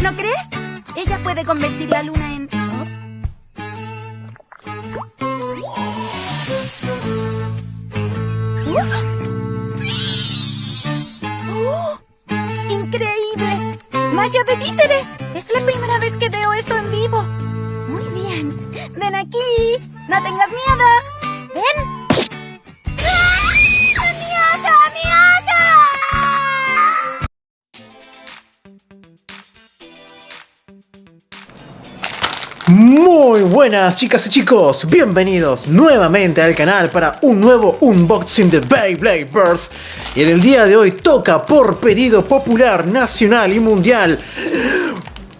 ¿No crees? Ella puede convertir la luna en... ¡Increíble! ¡Magia de títere! Es la primera vez que veo esto en vivo. Muy bien. Ven aquí. No tengas miedo. Ven. ¡Ah! ¡Mi hoja! ¡Mi hoja! Muy buenas chicas y chicos, bienvenidos nuevamente al canal para un nuevo unboxing de Beyblade Burst. Y en el día de hoy toca por pedido popular, nacional y mundial.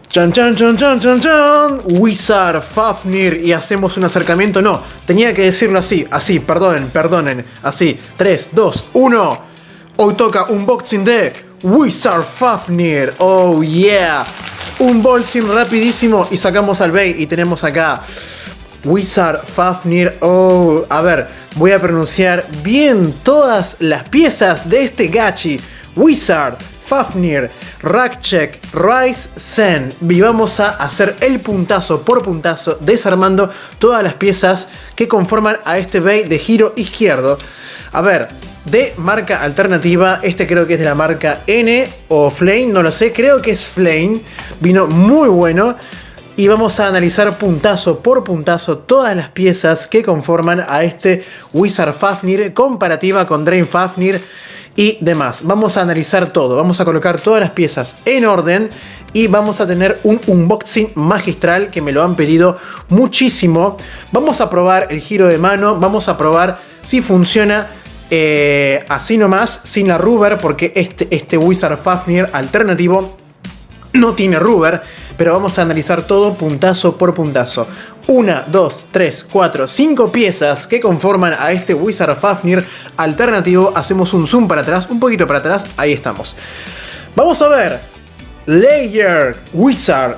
Chan chan chan chan chan chan, Wizard Fafnir. Y hacemos un acercamiento, no, tenía que decirlo así, perdonen, así, 3, 2, 1. Hoy toca unboxing de Wizard Fafnir, oh yeah. Unboxing rapidísimo y sacamos al Bey y tenemos acá Wizard Fafnir. Oh, a ver, voy a pronunciar bien todas las piezas de este gachi. Wizard Fafnir Ratchet Rise Zen. Y vamos a hacer el puntazo por puntazo, desarmando todas las piezas que conforman a este Bey de giro izquierdo. A ver, de marca alternativa, este creo que es de la marca N o Flame, no lo sé, creo que es Flame, vino muy bueno. Y vamos a analizar puntazo por puntazo todas las piezas que conforman a este Wizard Fafnir, comparativa con Drain Fafnir y demás. Vamos a analizar todo, vamos a colocar todas las piezas en orden y vamos a tener un unboxing magistral que me lo han pedido muchísimo. Vamos a probar el giro de mano, vamos a probar si funciona así nomás, sin la rubber, porque este Wizard Fafnir alternativo no tiene rubber, pero vamos a analizar todo puntazo por puntazo. 1, 2, 3, 4, 5 piezas que conforman a este Wizard Fafnir alternativo. Hacemos un zoom para atrás, un poquito para atrás, ahí estamos. Vamos a ver. Layer Wizard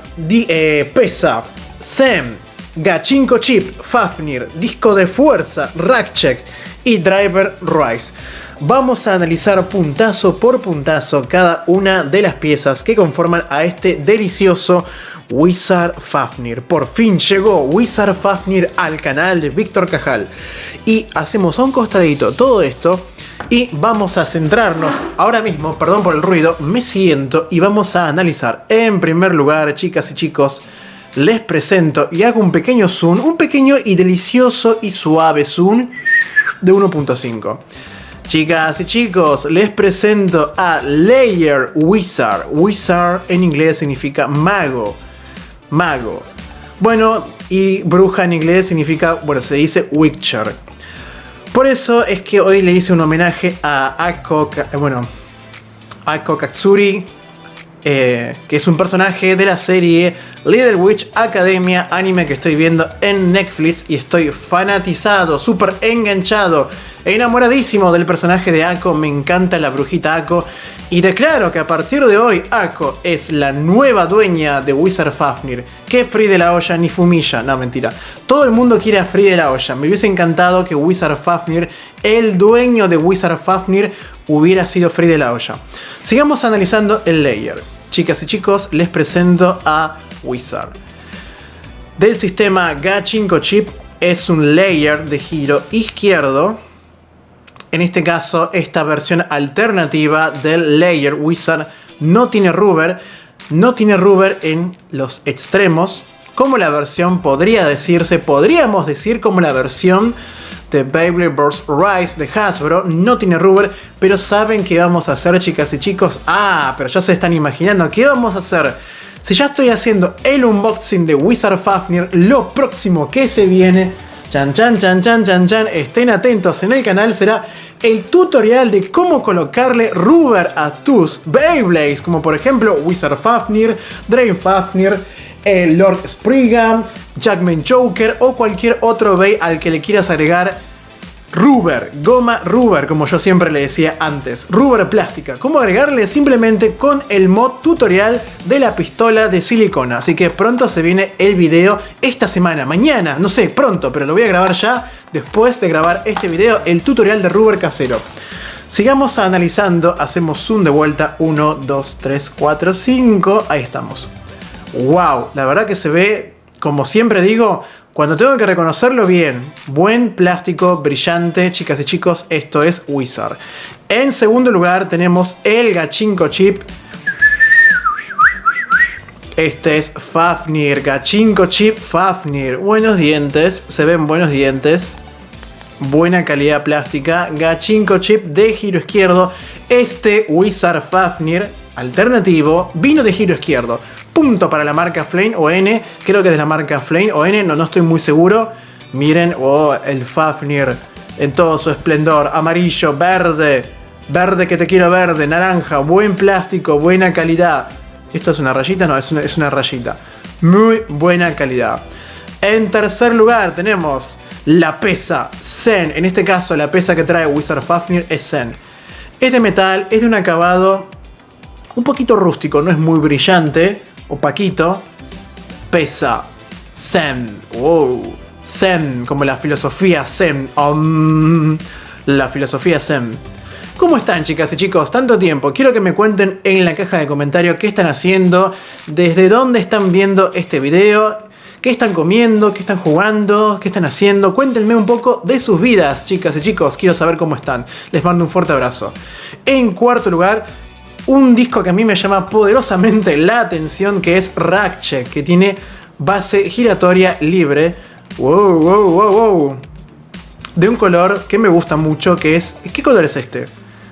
pesa Zen, Gachinko Chip Fafnir, disco de fuerza Ratchet y Driver Rise. Vamos a analizar puntazo por puntazo cada una de las piezas que conforman a este delicioso Wizard Fafnir. Por fin llegó Wizard Fafnir al canal de Víctor Cajal. Y hacemos a un costadito todo esto y vamos a centrarnos ahora mismo, perdón por el ruido, me siento y vamos a analizar. En primer lugar, chicas y chicos, les presento y hago un pequeño zoom, un pequeño y delicioso y suave zoom de 1.5. Chicas y chicos, les presento a Layer Wizard. Wizard en inglés significa mago. Mago. Bueno, y bruja en inglés significa, bueno, se dice Witcher. Por eso es que hoy le hice un homenaje a Ako Katsuri, que es un personaje de la serie Little Witch Academia, anime que estoy viendo en Netflix y estoy fanatizado, súper enganchado, enamoradísimo del personaje de Ako. Me encanta la brujita Ako y declaro que a partir de hoy Ako es la nueva dueña de Wizard Fafnir. Que Free de la Olla ni Fumilla, no, mentira. Todo el mundo quiere a Free de la Olla. Me hubiese encantado que Wizard Fafnir, el dueño de Wizard Fafnir, hubiera sido Free de la Olla. Sigamos analizando el layer. Chicas y chicos, les presento a Wizard. Del sistema Gachinko Chip, es un layer de giro izquierdo. En este caso, esta versión alternativa del Layer Wizard no tiene rubber. No tiene rubber en los extremos, como la versión podríamos decir como la versión de Beyblade Burst Rise de Hasbro. No tiene rubber, pero ¿saben qué vamos a hacer, chicas y chicos? Ah, pero ya se están imaginando, ¿qué vamos a hacer? Si ya estoy haciendo el unboxing de Wizard Fafnir, lo próximo que se viene, chan chan chan chan chan chan, estén atentos en el canal, será el tutorial de cómo colocarle rubber a tus Beyblades, como por ejemplo Wizard Fafnir, Drain Fafnir, Lord Spriggan, Jackman Joker o cualquier otro Bey al que le quieras agregar rubber, goma rubber, como yo siempre le decía antes, rubber plástica. ¿Cómo agregarle? Simplemente con el mod tutorial de la pistola de silicona. Así que pronto se viene el video, esta semana, mañana, no sé, pronto, pero lo voy a grabar ya, después de grabar este video, el tutorial de rubber casero. Sigamos analizando, hacemos zoom de vuelta, 1, 2, 3, 4, 5, ahí estamos. Wow, la verdad que se ve, como siempre digo, cuando tengo que reconocerlo bien. Buen plástico, brillante, chicas y chicos, esto es Wizard. En segundo lugar tenemos el Gachinko Chip. Este es Fafnir, Gachinko Chip Fafnir. Buenos dientes, se ven buenos dientes. Buena calidad plástica. Gachinko Chip de giro izquierdo. Este Wizard Fafnir alternativo vino de giro izquierdo. Punto para la marca Flame o N. Creo que es de la marca Flame o N, no estoy muy seguro. Miren, el Fafnir en todo su esplendor. Amarillo, verde. Verde que te quiero verde, naranja. Buen plástico, buena calidad. ¿Esto es una rayita? No, es una rayita. Muy buena calidad. En tercer lugar tenemos la pesa Zen. En este caso la pesa que trae Wizard Fafnir es Zen. Es de metal, es de un acabado un poquito rústico, no es muy brillante, opaquito. Pesa Zen. Wow. Zen, como la filosofía Zen. La filosofía Zen. ¿Cómo están, chicas y chicos? Tanto tiempo. Quiero que me cuenten en la caja de comentarios qué están haciendo, desde dónde están viendo este video, qué están comiendo, qué están jugando, qué están haciendo. Cuéntenme un poco de sus vidas, chicas y chicos. Quiero saber cómo están. Les mando un fuerte abrazo. En cuarto lugar, un disco que a mí me llama poderosamente la atención, que es Rackcheck, que tiene base giratoria libre. Wow, wow, wow, wow. De un color que me gusta mucho, que es... ¿Qué color es este?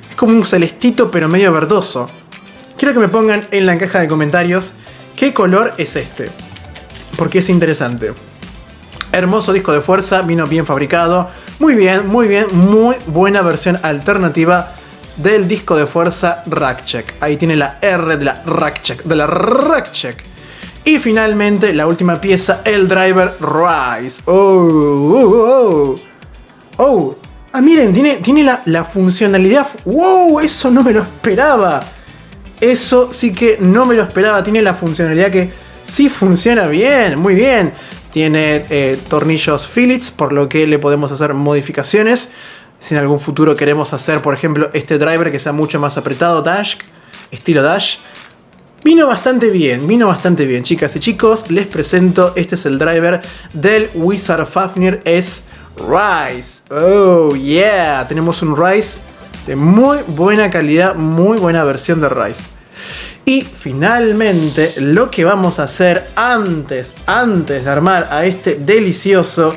Es como un celestito pero medio verdoso. Quiero que me pongan en la caja de comentarios qué color es este, porque es interesante. Hermoso disco de fuerza, vino bien fabricado. Muy bien, muy bien, muy buena versión alternativa del disco de fuerza Rackcheck. Ahí tiene la R de la Rackcheck, Y finalmente la última pieza, el driver Rise. Miren, tiene la funcionalidad. ¡Wow! Eso no me lo esperaba. Eso sí que no me lo esperaba. Tiene la funcionalidad que sí funciona bien, muy bien. Tiene tornillos Phillips, por lo que le podemos hacer modificaciones. Si en algún futuro queremos hacer, por ejemplo, este driver que sea mucho más apretado, estilo Dash. Vino bastante bien, chicas y chicos. Les presento, este es el driver del Wizard Fafnir S Rise. Oh yeah, tenemos un Rise de muy buena calidad, muy buena versión de Rise. Y finalmente lo que vamos a hacer antes de armar a este delicioso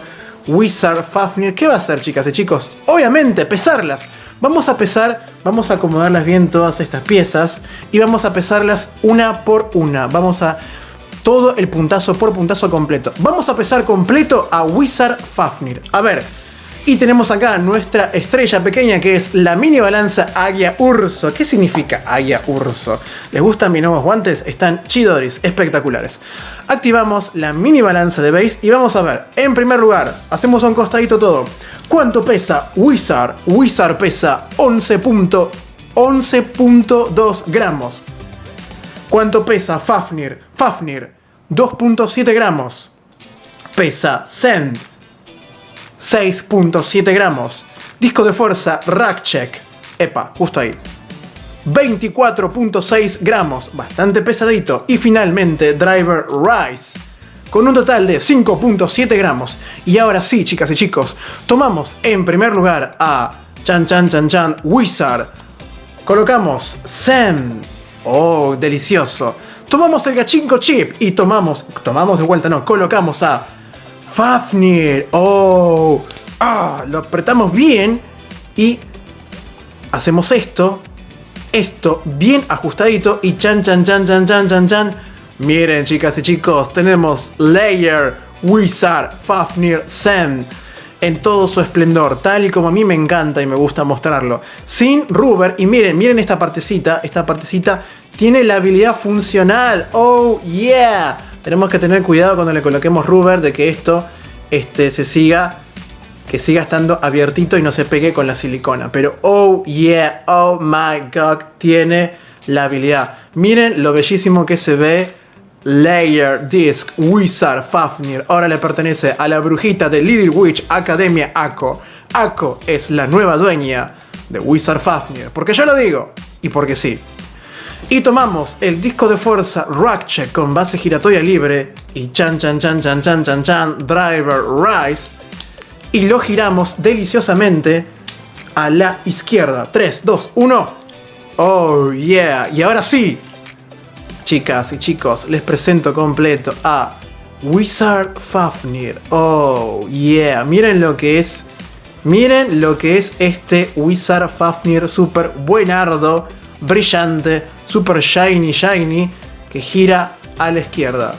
Wizard Fafnir, ¿qué va a hacer, chicas y chicos? Obviamente pesarlas. Vamos a pesar, vamos a acomodarlas bien todas estas piezas y vamos a pesarlas una por una. Vamos a todo el puntazo por puntazo completo. Vamos a pesar completo a Wizard Fafnir. A ver, y tenemos acá nuestra estrella pequeña, que es la mini balanza Águia Urso. ¿Qué significa Águia Urso? ¿Les gustan mis nuevos guantes? Están chidoris, espectaculares. Activamos la mini balanza de base y vamos a ver. En primer lugar, hacemos a un costadito todo. ¿Cuánto pesa Wizard? Wizard pesa 11.2 gramos. ¿Cuánto pesa Fafnir? Fafnir, 2.7 gramos. Pesa Zen, 6.7 gramos. Disco de fuerza Rackcheck. Epa, justo ahí. 24.6 gramos. Bastante pesadito. Y finalmente, Driver Rise, con un total de 5.7 gramos. Y ahora sí, chicas y chicos, tomamos en primer lugar a Wizard. Colocamos Zen. Oh, delicioso. Tomamos el Gachinko Chip y tomamos de vuelta, no, colocamos a Fafnir. Oh, lo apretamos bien y hacemos esto bien ajustadito y chan. Miren, chicas y chicos, tenemos Layer Wizard Fafnir Zen en todo su esplendor, tal y como a mí me encanta y me gusta mostrarlo. Sin rubber, y miren esta partecita tiene la habilidad funcional. Oh yeah. Tenemos que tener cuidado cuando le coloquemos rubber de que esto siga estando abiertito y no se pegue con la silicona. Pero oh yeah, oh my god, tiene la habilidad. Miren lo bellísimo que se ve. Layer Disc Wizard Fafnir ahora le pertenece a la brujita de Little Witch Academia, Ako. Ako es la nueva dueña de Wizard Fafnir, porque yo lo digo y porque sí. Y tomamos el disco de fuerza Ratchet con base giratoria libre y chan Driver Rise y lo giramos deliciosamente a la izquierda. 3, 2, 1. Oh yeah. Y ahora sí, chicas y chicos, les presento completo a Wizard Fafnir. Oh yeah. Miren lo que es este Wizard Fafnir super buenardo, brillante, super shiny, que gira a la izquierda.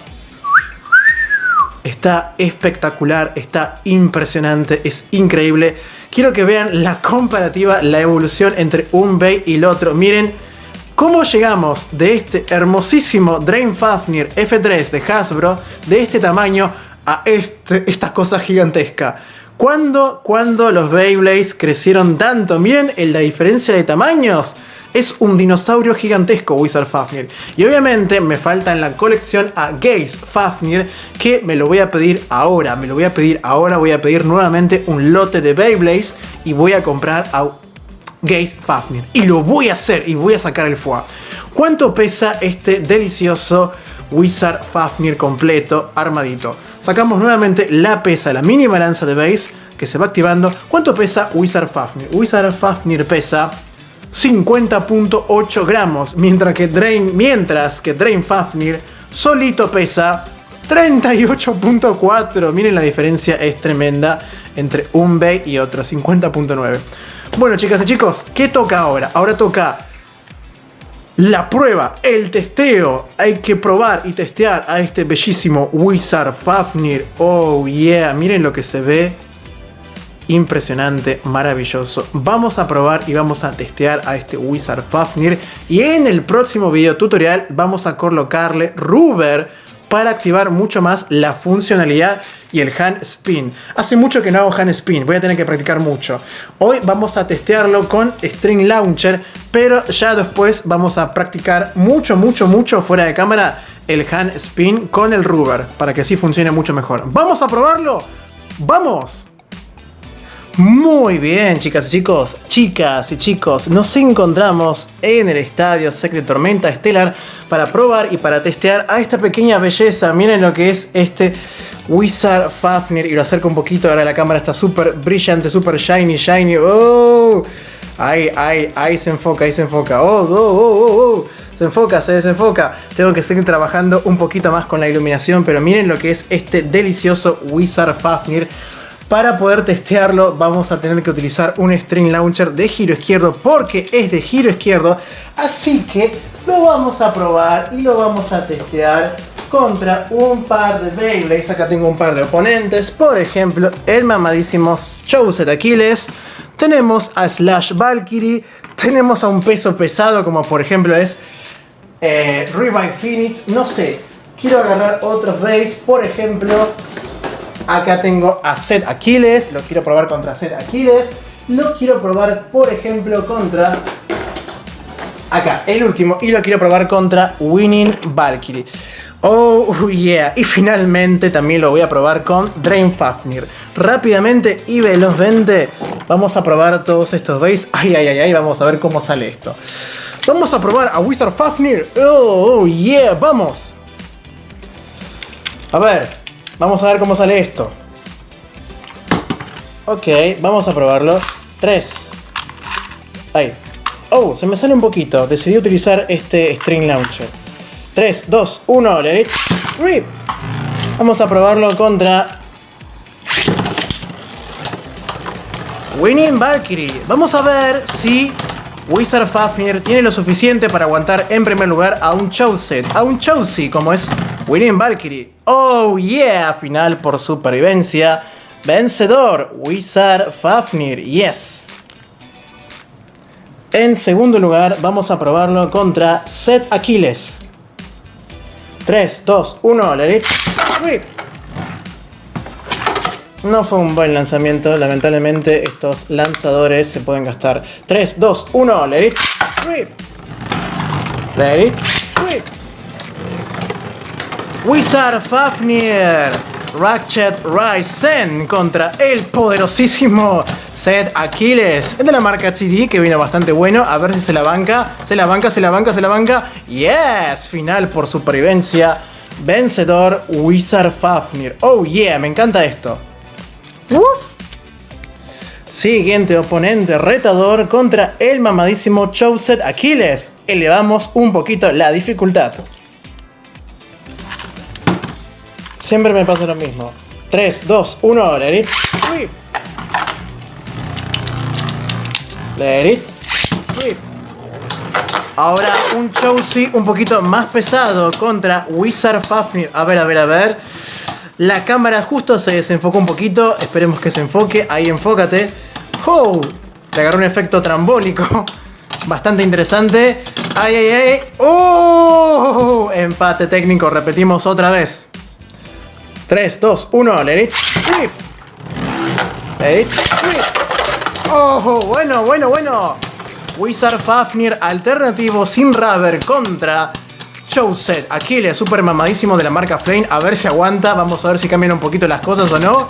Está espectacular, está impresionante, es increíble. Quiero que vean la comparativa, la evolución entre un Bey y el otro. Miren cómo llegamos de este hermosísimo Drain Fafnir F3 de Hasbro, de este tamaño, a esta cosa gigantesca. ¿Cuándo los Beyblades crecieron tanto? Miren la diferencia de tamaños. Es un dinosaurio gigantesco Wizard Fafnir. Y obviamente me falta en la colección a Gaze Fafnir, que me lo voy a pedir ahora. Voy a pedir nuevamente un lote de Beyblades y voy a comprar a Gaze Fafnir. Y lo voy a hacer y voy a sacar el foie. ¿Cuánto pesa este delicioso Wizard Fafnir completo, armadito? Sacamos nuevamente la mini balanza de Base que se va activando. ¿Cuánto pesa Wizard Fafnir? Wizard Fafnir pesa 50.8 gramos, mientras que Drain Fafnir solito pesa 38.4. Miren, la diferencia es tremenda entre un Bey y otro, 50.9. Bueno, chicas y chicos, ¿qué toca ahora? Ahora toca la prueba, el testeo. Hay que probar y testear a este bellísimo Wizard Fafnir. Oh yeah, miren lo que se ve. Impresionante, maravilloso. Vamos a probar y vamos a testear a este Wizard Fafnir. Y en el próximo video tutorial vamos a colocarle rubber para activar mucho más la funcionalidad y el hand spin. Hace mucho que no hago hand spin, voy a tener que practicar mucho. Hoy vamos a testearlo con String Launcher, pero ya después vamos a practicar mucho fuera de cámara el hand spin con el rubber, para que así funcione mucho mejor. ¿Vamos a probarlo? ¡Vamos! Muy bien, chicas y chicos, nos encontramos en el estadio Secret Tormenta Stellar para probar y para testear a esta pequeña belleza. Miren lo que es este Wizard Fafnir, y lo acerco un poquito, ahora la cámara está súper brillante, súper shiny. Oh, ahí se enfoca, se enfoca, se desenfoca. Tengo que seguir trabajando un poquito más con la iluminación, pero miren lo que es este delicioso Wizard Fafnir. Para poder testearlo vamos a tener que utilizar un String Launcher de giro izquierdo, porque es de giro izquierdo. Así que lo vamos a probar y lo vamos a testear contra un par de Beyblades. Acá tengo un par de oponentes. Por ejemplo, el mamadísimo Chowset Aquiles. Tenemos a Slash Valkyrie. Tenemos a un peso pesado como por ejemplo es Revive Phoenix. No sé, quiero agarrar otros Beyblades. Por ejemplo, acá tengo a Set Aquiles, lo quiero probar contra Set Aquiles. Lo quiero probar, por ejemplo, contra... acá, el último. Y lo quiero probar contra Winning Valkyrie. Oh yeah. Y finalmente también lo voy a probar con Drain Fafnir. Rápidamente y velozmente vamos a probar todos estos Bays. Ay, vamos a ver cómo sale esto. Vamos a probar a Wizard Fafnir. Oh yeah, vamos. A ver. Vamos a ver cómo sale esto. Ok, vamos a probarlo. 3. Ahí. Oh, se me sale un poquito. Decidí utilizar este String Launcher. 3, 2, 1. Let it rip. Vamos a probarlo contra Winning Valkyrie. Vamos a ver si Wizard Fafnir tiene lo suficiente para aguantar en primer lugar a un Chowset, a un Chowsy como es Winning Valkyrie. Oh yeah, final por supervivencia. Vencedor, Wizard Fafnir, yes. En segundo lugar vamos a probarlo contra Set Aquiles. 3, 2, 1, let it rip. No fue un buen lanzamiento, lamentablemente estos lanzadores se pueden gastar. 3, 2, 1, let it rip. Let it rip. Wizard Fafnir Ratchet Ryzen contra el poderosísimo Zed Aquiles de la marca CD, que vino bastante bueno. A ver si se la banca. Se la banca, se la banca, se la banca. Yes, final por supervivencia. Vencedor Wizard Fafnir. Oh yeah, me encanta esto. Uf. Siguiente oponente retador contra el mamadísimo Zed Aquiles. Elevamos un poquito la dificultad. Siempre me pasa lo mismo. 3, 2, 1, let it rip. Let it rip. Ahora un Chauzi un poquito más pesado contra Wizard Fafnir. A ver, a ver, a ver. La cámara justo se desenfocó un poquito. Esperemos que se enfoque. Ahí enfócate. ¡Oh! Te agarró un efecto trambólico. Bastante interesante. ¡Ay, ay, ay! ¡Oh! Empate técnico. Repetimos otra vez. 3, 2, 1, let it rip. Let it rip. Oh, bueno, bueno, bueno. Wizard Fafnir alternativo sin rubber contra Zed Aquiles, super mamadísimo de la marca Flame. A ver si aguanta. Vamos a ver si cambian un poquito las cosas o no.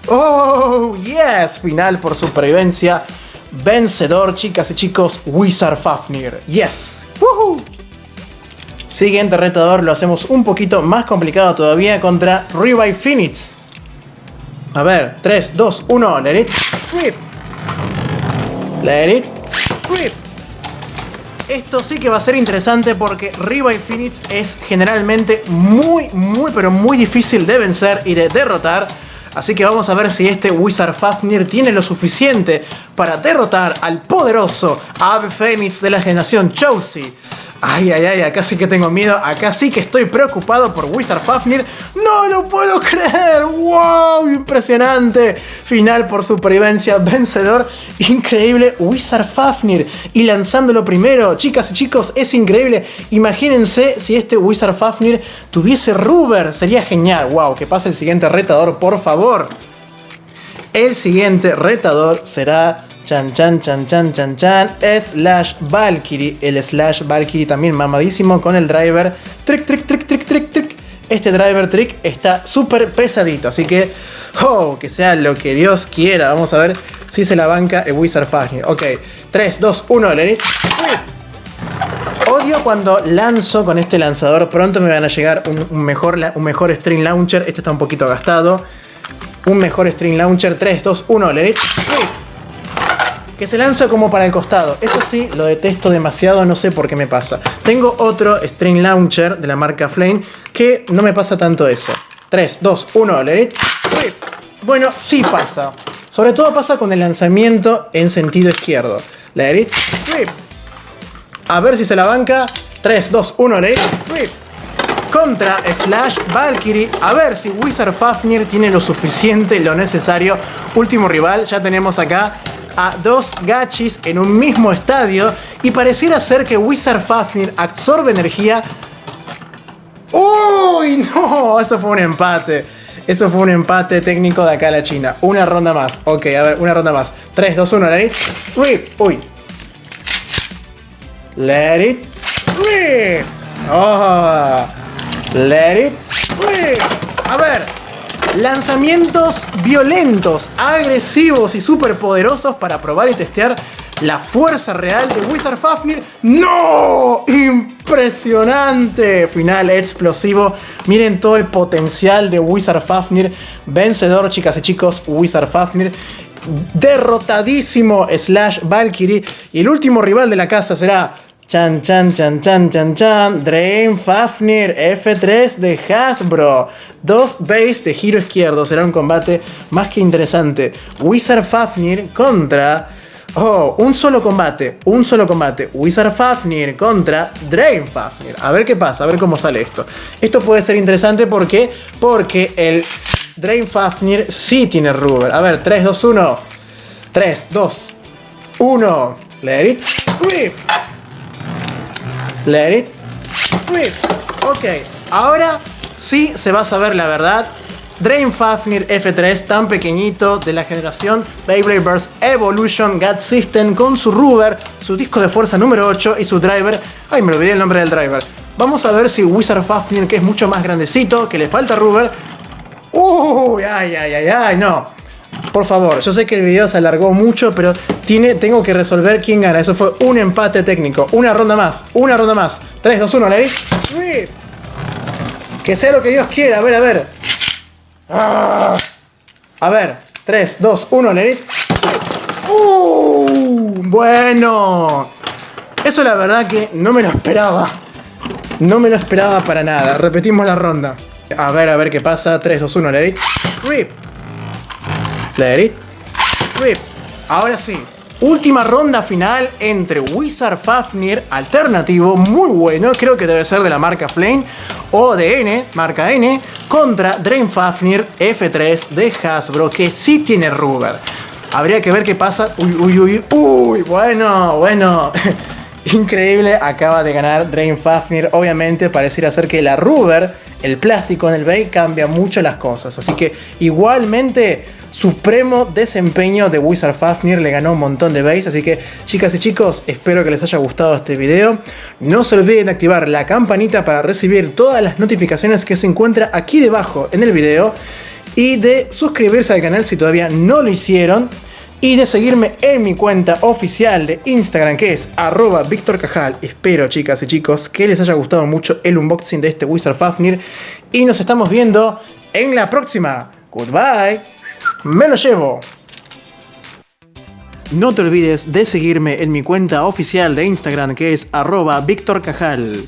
Oh, yes. Final por supervivencia. Vencedor, chicas y chicos, Wizard Fafnir. Yes. Woohoo. Siguiente retador lo hacemos un poquito más complicado todavía contra Revive Phoenix. A ver, 3, 2, 1, let it rip. Let it rip. Esto sí que va a ser interesante porque Revive Phoenix es generalmente muy, pero muy difícil de vencer y de derrotar. Así que vamos a ver si este Wizard Fafnir tiene lo suficiente para derrotar al poderoso Ave Fénix de la generación Chauzi. Ay, ay, ay, acá sí que tengo miedo. Acá sí que estoy preocupado por Wizard Fafnir. ¡No lo puedo creer! ¡Wow! Impresionante. Final por supervivencia. Vencedor. Increíble. Wizard Fafnir. Y lanzándolo primero. Chicas y chicos, es increíble. Imagínense si este Wizard Fafnir tuviese rubber. Sería genial. ¡Wow! Que pase el siguiente retador, por favor. El siguiente retador será... Chan, chan, chan, chan, chan, chan. Slash Valkyrie. El Slash Valkyrie también mamadísimo con el driver. Trick, trick, trick, trick, trick, trick. Este driver trick está súper pesadito. Así que, oh, que sea lo que Dios quiera. Vamos a ver si se la banca el Wizard Fafnir. Ok, 3, 2, 1, let it. Odio cuando lanzo con este lanzador. Pronto me van a llegar un mejor String Launcher. Este está un poquito gastado. Un mejor String Launcher. 3, 2, 1, let it. Que se lanza como para el costado. Eso sí, lo detesto demasiado, no sé por qué me pasa. Tengo otro String Launcher de la marca Flame que no me pasa tanto eso. 3, 2, 1, let it rip. Bueno, sí pasa. Sobre todo pasa con el lanzamiento en sentido izquierdo. Let it rip. A ver si se la banca. 3, 2, 1, let it rip. Contra Slash Valkyrie. A ver si Wizard Fafnir tiene lo suficiente, lo necesario. Último rival, ya tenemos acá a dos gachis en un mismo estadio y pareciera ser que Wizard Fafnir absorbe energía. ¡Uy! No, eso fue un empate. Eso fue un empate técnico de acá a la China. Una ronda más. Ok, a ver, una ronda más. 3, 2, 1, let it rip. Uy. Let it rip. Oh. Let it rip. A ver. Lanzamientos violentos, agresivos y superpoderosos para probar y testear la fuerza real de Wizard Fafnir. ¡No! ¡Impresionante! Final explosivo. Miren todo el potencial de Wizard Fafnir. Vencedor, chicas y chicos, Wizard Fafnir. Derrotadísimo Slash Valkyrie. Y el último rival de la casa será... Chan, chan, chan, chan, chan, chan. Drain Fafnir F3 de Hasbro. 2 base de giro izquierdo. Será un combate más que interesante. Wizard Fafnir contra... Oh, un solo combate. Un solo combate. Wizard Fafnir contra Drain Fafnir. A ver qué pasa, a ver cómo sale esto. Esto puede ser interesante porque el Drain Fafnir sí tiene rubber. A ver, 3, 2, 1. 3, 2, 1. Let it rip. Let it rip. Ok, ahora sí se va a saber la verdad. Drain Fafnir F3, tan pequeñito, de la generación Beyblade Burst Evolution God System, con su rubber, su disco de fuerza número 8 y su driver. Ay, me olvidé el nombre del driver. Vamos a ver si Wizard Fafnir, que es mucho más grandecito, que le falta rubber. Uy, ay, no. Por favor, yo sé que el video se alargó mucho, pero tengo que resolver quién gana. Eso fue un empate técnico. Una ronda más. 3, 2, 1, Larry. Que sea lo que Dios quiera. A ver. A ver, 3, 2, 1, Larry. Bueno. Eso la verdad que no me lo esperaba. No me lo esperaba para nada. Repetimos la ronda. A ver qué pasa. 3, 2, 1, Larry. Rip. Larry. Rip. Ahora sí. Última ronda final entre Wizard Fafnir alternativo, muy bueno, creo que debe ser de la marca Flame o de N, marca N, contra Drain Fafnir F3 de Hasbro, que sí tiene rubber. Habría que ver qué pasa. Uy, bueno. Increíble, acaba de ganar Drain Fafnir. Obviamente pareciera ser que la rubber, el plástico en el Bay, cambia mucho las cosas. Así que igualmente supremo desempeño de Wizard Fafnir, le ganó un montón de Bays. Así que chicas y chicos, espero que les haya gustado este video. No se olviden de activar la campanita para recibir todas las notificaciones que se encuentran aquí debajo en el video. Y de suscribirse al canal si todavía no lo hicieron. Y de seguirme en mi cuenta oficial de Instagram, que es @VictorCajal. Espero, chicas y chicos, que les haya gustado mucho el unboxing de este Wizard Fafnir. Y nos estamos viendo en la próxima. Goodbye. Me lo llevo. No te olvides de seguirme en mi cuenta oficial de Instagram, que es @VictorCajal.